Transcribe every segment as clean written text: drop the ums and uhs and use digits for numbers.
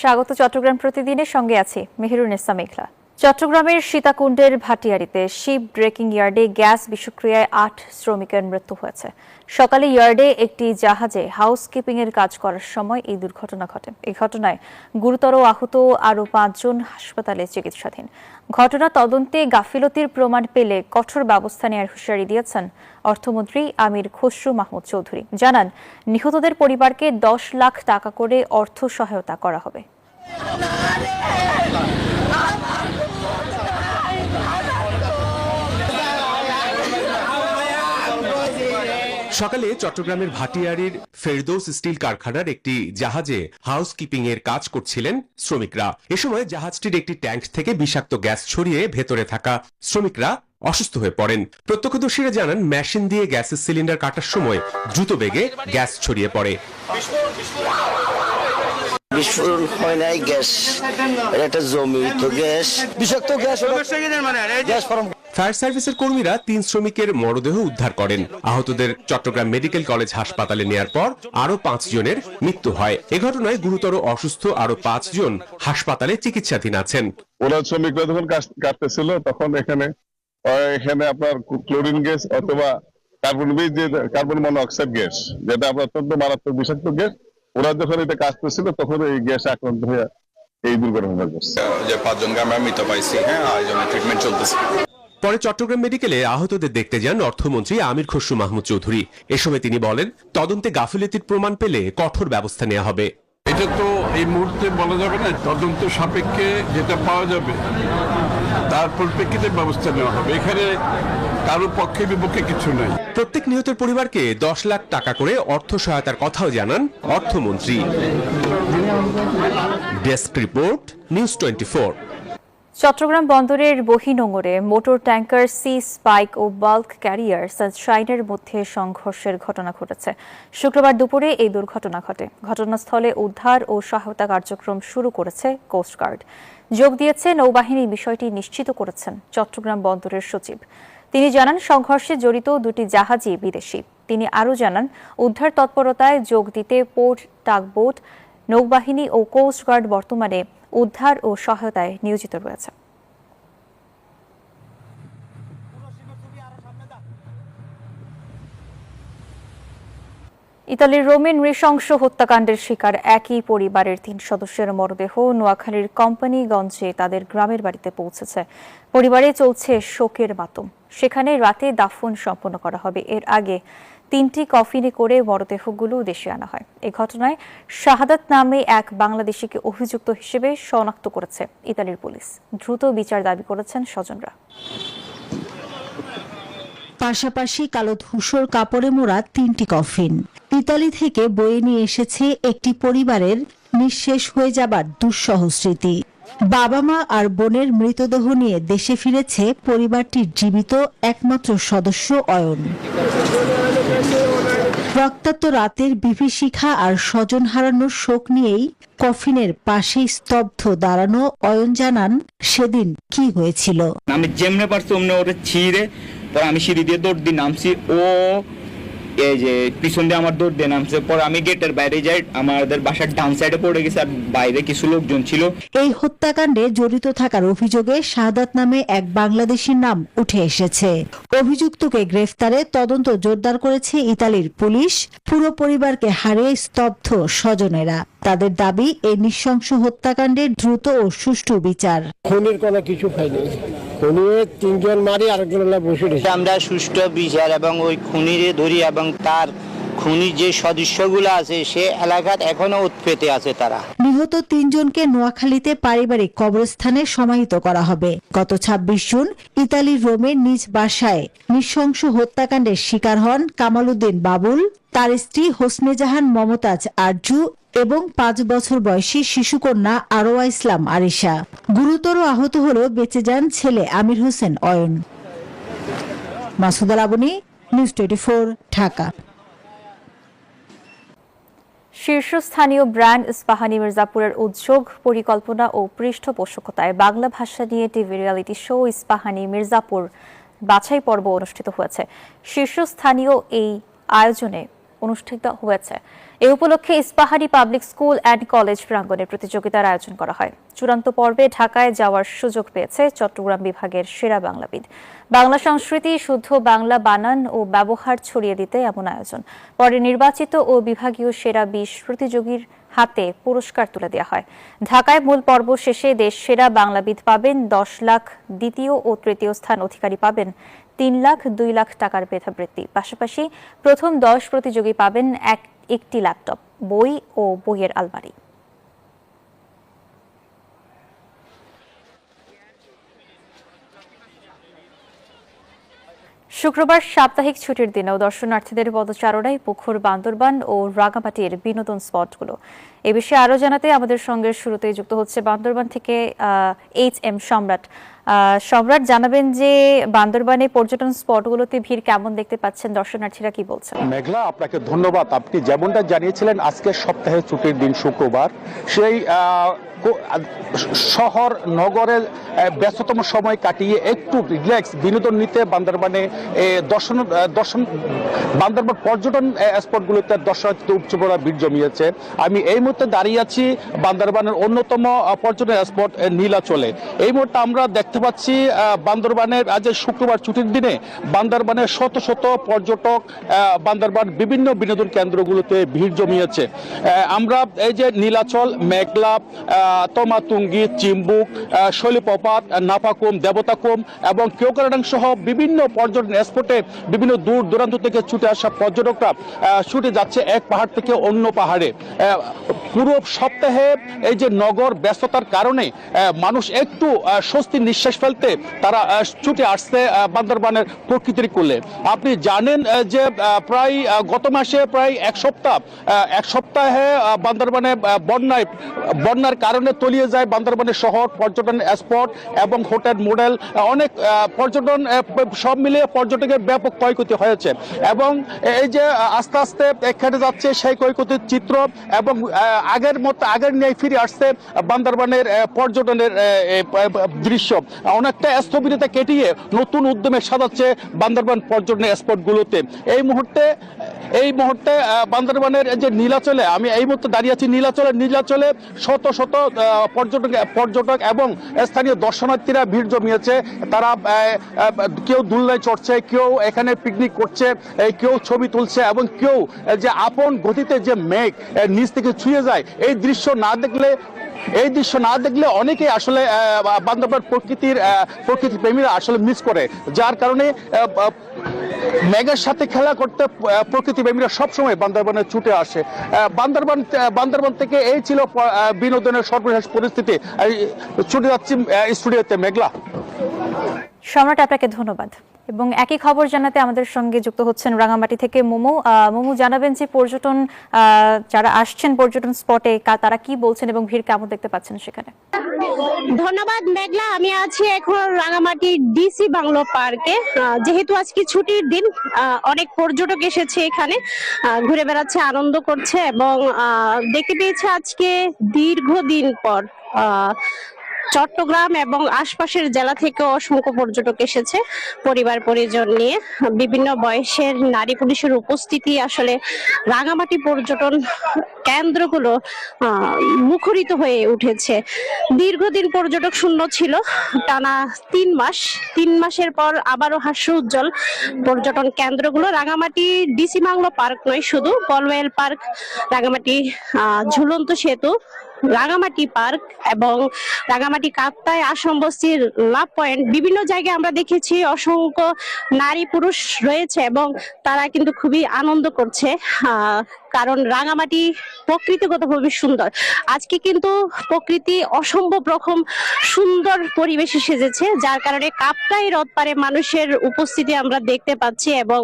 স্বাগত চট্টগ্রাম প্রতিদিনের সঙ্গে আছি মেহেরুন্নেসা মেঘলা। চট্টগ্রামের সীতাকুণ্ডের ভাটিয়ারিতে শিপ ব্রেকিং ইয়ার্ডে গ্যাস বিষক্রিয়ায় ৮ শ্রমিকের মৃত্যু হয়েছে। সকালে ইয়ার্ডে একটি জাহাজে হাউসকিপিং এর কাজ করার সময় এই দুর্ঘটনা ঘটে। এই ঘটনায় গুরুতর আহত আরও ৫ জন হাসপাতালে চিকিৎসাধীন। ঘটনা তদন্তে গাফিলতির প্রমাণ পেলে কঠোর ব্যবস্থা নেওয়ার হুঁশিয়ারি দিয়েছেন অর্থমন্ত্রী আমির খসরু মাহমুদ চৌধুরী। জানান, নিহতদের পরিবারকে ১০ লাখ টাকা করে অর্থ সহায়তা করা হবে। সকালে চট্টগ্রামের ভাটিয়ারির ফেরদৌস স্টিল কারখানার একটি জাহাজে হাউসকিপিং এর কাজ করছিলেন শ্রমিকরা। এ সময় জাহাজটির একটি ট্যাঙ্ক থেকে বিষাক্ত গ্যাস ছড়িয়ে ভেতরে থাকা শ্রমিকরা অসুস্থ হয়ে পড়েন। প্রত্যক্ষদর্শীরা জানান, মেশিন দিয়ে গ্যাসের সিলিন্ডার কাটার সময় দ্রুত বেগে গ্যাস ছড়িয়ে পড়ে। বিস্ফোরণ হয় নাই, গ্যাস এটা জমিত গ্যাস, বিষাক্ত গ্যাস। ফায়ার সার্ভিসের কর্মীরা ৩ শ্রমিকের মরদেহ উদ্ধার করেন। আহতদের চট্টগ্রাম মেডিকেল কলেজ হাসপাতালে নেয়ার পর আরো ৫ জনের মৃত্যু হয়। এ ঘটনায় গুরুতর অসুস্থ আরো ৫ জন হাসপাতালে চিকিৎসাধীন আছেন। ওরা শ্রমিকরা যখন কাটতেছিল তখন এখানে আপনার ক্লোরিন গ্যাস অথবা কার্বন মনোক্সাইড গ্যাস, যেটা আপনার অত্যন্ত মারাত্মক বিষাক্ত গ্যাস, ওরা যখন এটা কাটতেছিল তখন এই গ্যাস আক্রান্ত হয়ে এই দুর্ঘটনা ঘটছে। যে ৫ জনকে আমরা মৃত পাইছি, এই জন্য ট্রিটমেন্ট চলতেছে। পরে চট্টগ্রাম মেডিকেলে আহতদের দেখতে যান অর্থমন্ত্রী আমির খসরু মাহমুদ চৌধুরী। এ সময় তিনি বলেন, তদন্তে গাফিলতির প্রমাণ পেলে কঠোর ব্যবস্থা নেওয়া হবে। এটা তো এই মুহূর্তে বলা যাবে না, তদন্ত সাপেক্ষে যেটা পাওয়া যাবে তার পরিপ্রেক্ষিতে ব্যবস্থা নেওয়া হবে। এখানে কারো পক্ষে বিপক্ষে কিছু নাই। প্রত্যেক নিহতের পরিবারকে ১০ লাখ টাকা করে অর্থ সহায়তার কথাও জানান অর্থমন্ত্রী। Desk report, news 24। চট্টগ্রাম বন্দরের বহিনোঙরে মোটর ট্যাঙ্কার সি স্পাইক ও বাল্ক ক্যারিয়ার সানশাইনের মধ্যে সংঘর্ষের ঘটনা ঘটেছে। শুক্রবার দুপুরে এই দুর্ঘটনা ঘটে। ঘটনাস্থলে উদ্ধার ও সহায়তা কার্যক্রম শুরু করেছে কোস্টগার্ড। যোগ দিয়েছে নৌবাহিনী। বিষয়টি নিশ্চিত করেছেন চট্টগ্রাম বন্দরের সচিব। তিনি জানান, সংঘর্ষে জড়িত 2টি জাহাজই বিদেশি। তিনি আরও জানান, উদ্ধার তৎপরতায় যোগ দিতে পোর্ট, টাগবোট, নৌবাহিনী ও কোস্টগার্ড বর্তমানে উদ্ধার ও সহায়তায় নিয়োজিত রয়েছে। ইতালির রোমে নৃশংস হত্যাকাণ্ডের শিকার একই পরিবারের 3 সদস্যের মরদেহ নোয়াখালীর কোম্পানিগঞ্জে তাদের গ্রামের বাড়িতে পৌঁছেছে। পরিবারে চলছে শোকের মাতম। সেখানে রাতে দাফন সম্পন্ন করা হবে। এর আগে 3টি কফিনে করে মরদেহগুলো দেশে আনা হয়। এই ঘটনায় শাহাদাত নামে এক বাংলাদেশিকে অভিযুক্ত হিসেবে শনাক্ত করেছে ইতালির পুলিশ। দ্রুত বিচার দাবি করেছেন স্বজনরা। পাশাপাশি কালো ধূসর কাপড়ে মোড়া 3টি কফিন ইতালি থেকে বয়ে নিয়ে এসেছে একটি পরিবারের নিঃশেষ হয়ে যাবার দুঃসহ স্মৃতি। বাবা মা আর বোনের মৃতদেহ নিয়ে দেশে ফিরেছে পরিবারটির জীবিত একমাত্র সদস্য অয়ন। রক্তাক্ত রাতের বিভীষিকা আর স্বজন হারানোর শোক নিয়েই কফিনের পাশেই স্তব্ধ দাঁড়ানো অয়ন জানান, সেদিন কি হয়েছিল। আমি যেমনে পারছি অমনে ওরে ছিঁড়ে পর আমি সিঁড়ি দিয়ে দৌড় দিয়ে নামছি, ও এই যে পিছন দিয়ে আমার দৌড় দিয়ে নামছে। পর আমি গেটের বাইরে যাই, আমাদের বাসার ডান সাইডে পড়ে গেছে আর বাইরে কিছু লোকজন ছিল। এই হত্যাকাণ্ডে জড়িত থাকার অভিযোগে শাহাদাত নামে এক বাংলাদেশির নাম উঠে এসেছে। অভিযুক্তকে গ্রেফতারে তদন্ত জোরদার করেছে ইতালির পুলিশ। পুরো পরিবারকে হারিয়ে স্তব্ধ স্বজনেরা। তাদের দাবি, এই নৃশংস হত্যাকাণ্ডের দ্রুত ও সুষ্ঠু বিচার। খুনির কোনো কিছু পাইনি, খুনির 3 জন মারি আরেকজন বসে রয়েছে। আমরা সুষ্ঠু বিচার এবং ওই খুনিরে ধরি এবং তার খুনি যে সদস্যগুলো আছে সে এলাকাত এখনো উৎপেতে আছে। তারা নিহত 3 জনকে নোয়াখালীতে পারিবারিক কবরস্থানে সমাহিত করা হবে। গত 26 জুন ইতালির রোমের নিজ বাসায় নৃশংস হত্যাকাণ্ডের শিকার হন কামাল উদ্দিন বাবুল, তার স্ত্রী হোসনে জাহান মমতাজ আরজু এবং 5 বছর বয়সী শিশুকন্যা আরোয়া ইসলাম আরিশা। গুরুতর আহত হলেও বেঁচে যান ছেলে আমির হোসেন অয়ন। মাসুদ আলাবনী, নিউজ 24, ঢাকা। শীর্ষস্থানীয় ব্র্যান্ড ইস্পাহানি মির্জাপুরের উদ্যোগ, পরিকল্পনা ও পৃষ্ঠপোষকতায় বাংলা ভাষা নিয়ে TV reality show Ispahani Mirzapur বাছাই পর্ব অনুষ্ঠিত হয়েছে। শীর্ষস্থানীয় এই আয়োজনে অনুষ্ঠিত হয়েছে। এ উপলক্ষে Ispahani public school and college প্রাঙ্গণে প্রতিযোগিতার আয়োজন করা হয়। চূড়ান্ত পর্বে ঢাকায় যাওয়ার সুযোগ পেয়েছে চট্টগ্রাম বিভাগের সেরা বাংলাবিদ। বাংলা সংস্কৃতি, শুদ্ধ বাংলা বানান ও ব্যবহার ছড়িয়ে দিতে এমন আয়োজন। পরে নির্বাচিত ও বিভাগীয় সেরা 20 প্রতিযোগীর হাতে পুরস্কার তুলে দেওয়া হয়। ঢাকায় মূল পর্ব শেষে দেশ সেরা বাংলাবিদ পাবেন 10 লাখ, দ্বিতীয় ও তৃতীয় স্থান অধিকারী পাবেন 3 লাখ 2 লাখ টাকার মেধাবৃত্তি। পাশাপাশি প্রথম 10 প্রতিযোগী পাবেন একটি ল্যাপটপ, বই ও বইয়ের আলমারি। শুক্রবার সাপ্তাহিক ছুটির দিনেও দর্শনার্থীদের পদচারণায় পুকুর, বান্দরবান ও রাঙামাটির বিনোদন স্পটগুলো। এ বিষয়ে আরো জানাতে আমাদের সঙ্গে শুরুতেই যুক্ত হচ্ছে বান্দরবান থেকে HM সম্রাট। সম্রাট, জানাবেন যে বান্দরবানে পর্যটন স্পটগুলোতে ভিড় কেমন দেখতে পাচ্ছেন, দর্শনার্থীরা কি বলছেন? মেঘলা, আপনাকে ধন্যবাদ। আপনি যেমনটা জানিয়েছিলেন আজকে সপ্তাহে ছুটির দিন শুক্রবার, সেই শহর নগরের ব্যস্ততম সময় কাটিয়ে একটু রিল্যাক্স বিনোদন নিতে বান্দরবানে বান্দরবান পর্যটন স্পটগুলোতে দর্শনার্থী উপচে ভিড় জমিয়েছে। আমি এই মুহূর্তে দাঁড়িয়ে আছি বান্দরবানের অন্যতম পর্যটন স্পট নীলাচলে। এই মুহূর্তে আমরা দেখতে পাচ্ছি বান্দরবানের আজ শুক্রবার ছুটির দিনে বান্দরবানের শত শত পর্যটক বান্দরবান বিভিন্ন বিনোদন কেন্দ্রগুলোতে ভিড় জমিয়েছে। আমরা এই যে নীলাচল, মেঘলা, তমাতুঙ্গি, চিম্বুক, শৈলপ্রপাত, নাফাকুম, দেবতাকুম এবং কেওক্রাডাং সহ বিভিন্ন পর্যটন স্পটে বিভিন্ন দূর দূরান্ত থেকে ছুটে আসা পর্যটকরা ছুটে যাচ্ছে এক পাহাড় থেকে অন্য পাহাড়ে। পুরো সপ্তাহে এই যে নগর ব্যস্ততার কারণে মানুষ একটু স্বস্তির নিঃশ্বাস ফেলতে তারা ছুটে আসছে বান্দরবানের প্রকৃতির কোলে। আপনি জানেন যে প্রায় গত মাসে প্রায় এক সপ্তাহে বান্দরবানে বন্যার কারণে তলিয়ে যায় বান্দরবানের শহর, পর্যটন স্পট এবং হোটেল, মোডেল, অনেক পর্যটন সব মিলিয়ে পর্যটকের ব্যাপক ক্ষয়ক্ষতি হয়েছে এবং এই যে আস্তে আস্তে এখানে যাচ্ছে সেই ক্ষয়ক্ষতির চিত্র এবং আগের ন্যায় ফিরে আসছে বান্দরবানের পর্যটনের দৃশ্য। অনেকটা স্থবিরতা কেটিয়ে নতুন উদ্যমে সাজাচ্ছে বান্দরবান পর্যটনের স্পটগুলোতে। এই মুহূর্তে বান্দরবানের যে নীলাচলে, আমি এই মুহূর্তে দাঁড়িয়ে আছি নীলাচলে শত শত পর্যটক এবং স্থানীয় দর্শনার্থীরা ভিড় জমিয়েছে। তারা কেউ দোলনায় চড়ছে, কেউ এখানে পিকনিক করছে, কেউ ছবি তুলছে এবং কেউ যে আপন গতিতে যে মেঘ নিচ থেকে ছুঁয়ে যায় এই দৃশ্য না দেখলে অনেকেই আসলে বান্দরবান প্রকৃতি প্রেমীরা আসলে মিস করে, যার কারণে মেঘের সাথে খেলা করতে প্রকৃতি প্রেমীরা সবসময় বান্দরবানে ছুটে আসে। বান্দরবান থেকে এই ছিল বিনোদনের সর্বশেষ পরিস্থিতি। ছুটে যাচ্ছি স্টুডিওতে। মেঘলা। সম্রাট, আপনাকে ধন্যবাদ। এবং একই খবর জানাতে আমাদের সঙ্গে যুক্ত হচ্ছেন রাঙামাটি থেকে মোমো। জানাবেন যে পর্যটন যারা আসছেন পর্যটন স্পটে তারা কি বলছেন এবং ভিড় কেমন দেখতে পাচ্ছেন সেখানে? ধন্যবাদ মেঘলা। আমি আছি এখন রাঙামাটি ডিসি বাংলো পার্কে। যেহেতু আজকে ছুটির দিন, অনেক পর্যটক এসেছে এখানে, ঘুরে বেড়াচ্ছে, আনন্দ করছে এবং দেখতে পেয়েছে আজকে দীর্ঘদিন পর চট্টগ্রাম এবং আশপাশের জেলা থেকে অসংখ্য পর্যটক এসেছে পরিবার পরিজন নিয়ে। বিভিন্ন বয়সের নারী পুরুষের উপস্থিতি আসলে রাঙামাটি পর্যটন কেন্দ্রগুলো মুখরিত হয়ে উঠেছে। দীর্ঘদিন পর্যটক শূন্য ছিল, টানা 3 মাসের পর আবারও হাস্য উজ্জ্বল পর্যটন কেন্দ্রগুলো। রাঙামাটি ডিসি বাংলো পার্ক নয় শুধু, বলওয়েল পার্ক, রাঙামাটি ঝুলন্ত সেতু, রাঙামাটি পার্ক এবং রাঙামাটি কাপ্তাই আশ্রম বস্তির লাভ পয়েন্ট, বিভিন্ন জায়গায় আমরা দেখেছি অসংখ্য নারী পুরুষ রয়েছে এবং তারা কিন্তু খুবই আনন্দ করছে, কারণ রাঙামাটি প্রকৃতিগতভাবে সুন্দর। আজকে কিন্তু প্রকৃতি অসম্ভব রকম সুন্দর পরিবেশে সেজেছে, যার কারণে কাপ্তাই হ্রদ পারে মানুষের উপস্থিতি আমরা দেখতে পাচ্ছি এবং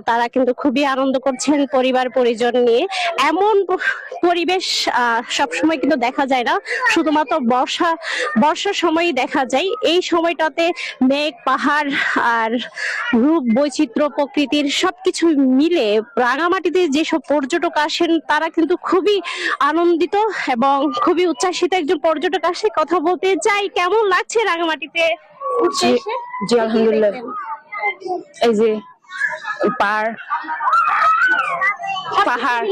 তারা কিন্তু খুবই আনন্দ করছেন পরিবার পরিজন নিয়ে। এমন পরিবেশ সবসময় কিন্তু দেখা যায় না, শুধুমাত্র বর্ষার সময়ই দেখা যায়। এই সময়টাতে মেঘ, পাহাড় আর রূপ বৈচিত্র্য প্রকৃতির সবকিছু মিলে রাঙামাটিতে যেসব পর্যটক আসেন তারা কিন্তু খুবই আনন্দিত এবং খুবই উচ্ছ্বাসিত। একজন পর্যটক আসে, কথা বলতে চাই। কেমন লাগছে রাঙামাটিতে? জি আলহামদুলিল্লাহ। এই যে পার্ক, পাহাড়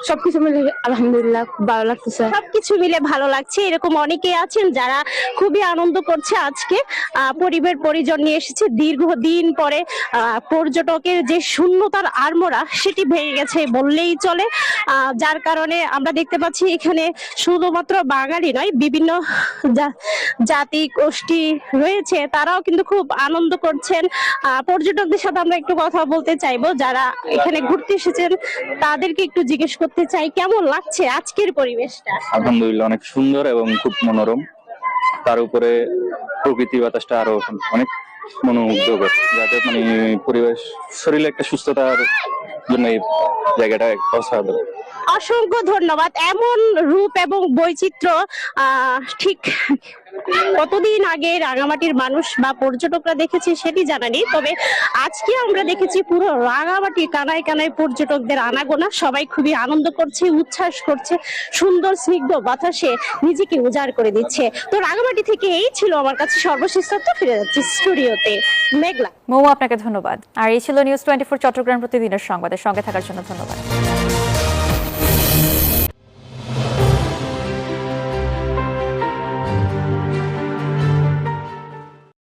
সবকিছু মিলে আলহামদুলিল্লাহ খুব ভালো লাগতেছে। সবকিছু মিলে ভালো লাগছে। এরকম অনেকে আছেন যারা খুবই আনন্দ করছে আজকে পরিবার পরিজন নিয়ে এসেছে দীর্ঘদিন পরে। পর্যটকের যে শূন্যতার আড়মোড়া সেটি ভেঙে গেছে বললেই চলে। যার কারণে আমরা দেখতে পাচ্ছি এখানে শুধুমাত্র বাঙালি নয়, বিভিন্ন জাতি গোষ্ঠী রয়েছে, তারাও কিন্তু খুব আনন্দ করছেন। পর্যটকদের সাথে আমরা একটু কথা বলতে চাইবো যারা এখানে ঘুরতে এসেছেন, তাদেরকে একটু জিজ্ঞেস করতে চাই কেমন লাগছে আজকের পরিবেশটা। আলহামদুলিল্লাহ অনেক সুন্দর এবং খুব মনোরম, তার উপরে প্রকৃতি বাতাসটা আরো অনেক মনোমুগ্ধকর, যাতে মানে পরিবেশ শরীরে একটা সুস্থতার জন্য এই জায়গাটা অসাধারণ। অসংখ্য ধন্যবাদ। এমন রূপ এবং বৈচিত্র্য ঠিক কতদিন আগে রাঙামাটির মানুষ বা পর্যটকরা দেখেছে সেটি জানা নেই, তবে আজকে আমরা দেখেছি পুরো রাঙামাটি কানায় কানায় পর্যটকদের আনাগোনা। সবাই খুবই আনন্দ করছে, উচ্ছ্বাস করছে, সুন্দর স্নিগ্ধ বাতাসে নিজেকে উজাড় করে দিচ্ছে। তো রাঙামাটি থেকে এই ছিল আমার কাছে সর্বশেষ তথ্য। ফিরে যাচ্ছি স্টুডিওতে। মেঘলা। মৌ, আপনাকে ধন্যবাদ। আর এই ছিল নিউজ 24 চট্টগ্রাম প্রতিদিনের সংবাদের সঙ্গে থাকার জন্য ধন্যবাদ।